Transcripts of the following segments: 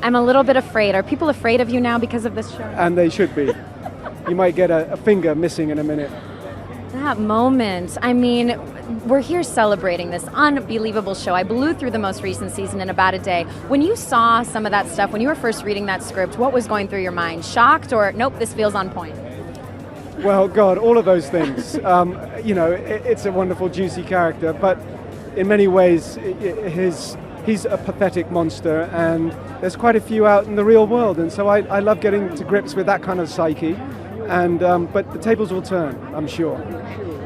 I'm a little bit afraid. Are people afraid of you now because of this show? And they should be. You might get a finger missing in a minute. That moment. I mean, we're here celebrating this unbelievable show. I blew through the most recent season in about a day. When you saw some of that stuff, when you were first reading that script, what was going through your mind? Shocked or, nope, this feels on point? Well, God, all of those things. It's a wonderful, juicy character, but in many ways, he's a pathetic monster, and there's quite a few out in the real world, and so I love getting to grips with that kind of psyche, and but the tables will turn, I'm sure.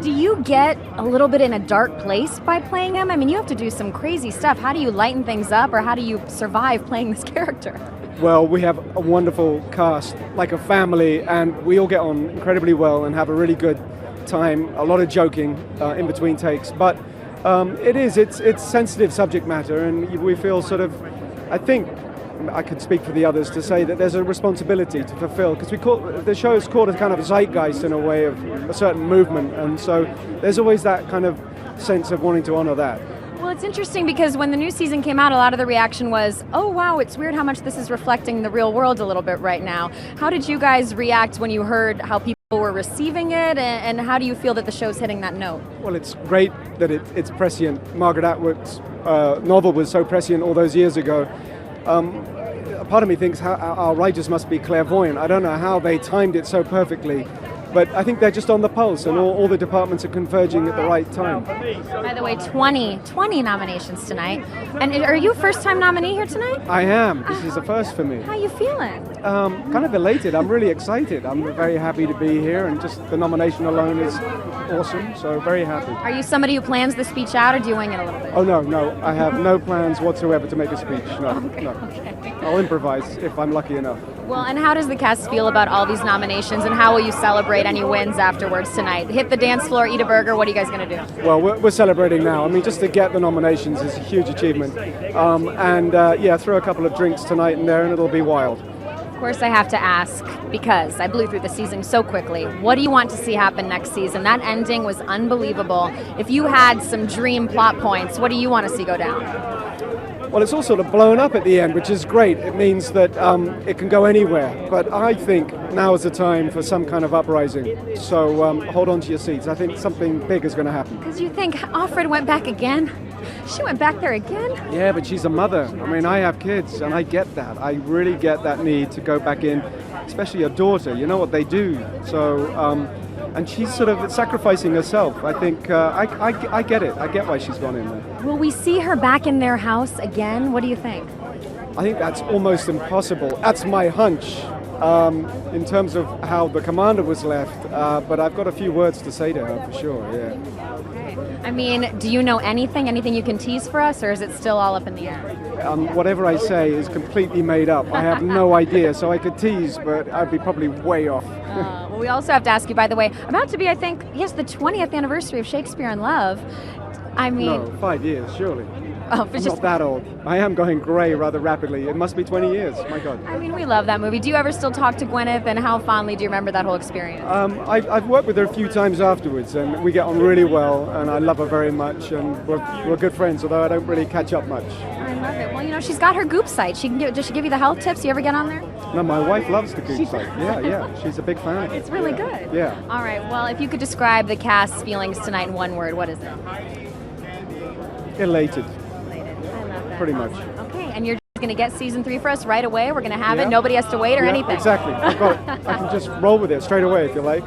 Do you get a little bit in a dark place by playing him? I mean, you have to do some crazy stuff. How do you lighten things up, or how do you survive playing this character? Well, we have a wonderful cast, like a family, and we all get on incredibly well and have a really good time, a lot of joking in between takes, but it's sensitive subject matter, and we feel sort of, I think, I could speak for the others to say that there's a responsibility to fulfill, because the show is called a kind of zeitgeist in a way of a certain movement, and so there's always that kind of sense of wanting to honor that. Well, it's interesting because when the new season came out, a lot of the reaction was, oh wow, it's weird how much this is reflecting the real world a little bit right now. How did you guys react when you heard how people were receiving it, and how do you feel that the show's hitting that note? Well, it's great that it's prescient. Margaret Atwood's novel was so prescient all those years ago. A part of me thinks our writers must be clairvoyant. I don't know how they timed it so perfectly, but I think they're just on the pulse, and all the departments are converging at the right time. By the way, 20 nominations tonight. And are you a first-time nominee here tonight? I am. This is a first for me. How are you feeling? Kind of elated. I'm really excited. I'm very happy to be here, and just the nomination alone is awesome, so very happy. Are you somebody who plans the speech out, or do you wing it a little bit? Oh, no. I have no plans whatsoever to make a speech. No. Okay. I'll improvise if I'm lucky enough. Well, and how does the cast feel about all these nominations, and how will you celebrate any wins afterwards tonight? Hit the dance floor, eat a burger, what are you guys going to do? Well, we're celebrating now. I mean, just to get the nominations is a huge achievement. Throw a couple of drinks tonight and there, and it'll be wild. Of course, I have to ask, because I blew through the season so quickly, what do you want to see happen next season? That ending was unbelievable. If you had some dream plot points, what do you want to see go down? Well, it's all sort of blown up at the end, which is great. It means that it can go anywhere. But I think now is the time for some kind of uprising. So hold on to your seats. I think something big is going to happen. Because you think Offred went back again? She went back there again? Yeah, but she's a mother. I mean, I have kids, and I get that. I really get that need to go back in, especially a daughter. You know what they do. So, and she's sort of sacrificing herself. I think I get it. I get why she's gone in there. Will we see her back in their house again? What do you think? I think that's almost impossible. That's my hunch in terms of how the commander was left. But I've got a few words to say to her for sure, yeah. Okay. I mean, do you know anything you can tease for us, or is it still all up in the air? Whatever I say is completely made up. I have no idea, so I could tease, but I'd be probably way off. Well, we also have to ask you, by the way, about to be, I think, yes, the 20th anniversary of Shakespeare in Love. I mean... No, 5 years, surely. Oh, I'm not that old. I am going grey rather rapidly. It must be 20 years, my God. I mean, we love that movie. Do you ever still talk to Gwyneth, and how fondly do you remember that whole experience? I've worked with her a few times afterwards, and we get on really well, and I love her very much, and we're good friends, although I don't really catch up much. I love it. Well, you know, she's got her Goop site. Does she give you the health tips? You ever get on there? No, my wife loves the Goop site. Yeah. She's a big fan of it. It's really good. Yeah. All right. Well, if you could describe the cast's feelings tonight in one word, what is it? Elated. I love that. Pretty much. Okay, and you're going to get season 3 for us right away? We're going to have it? Nobody has to wait or anything? Exactly. I've got it. I can just roll with it straight away if you like.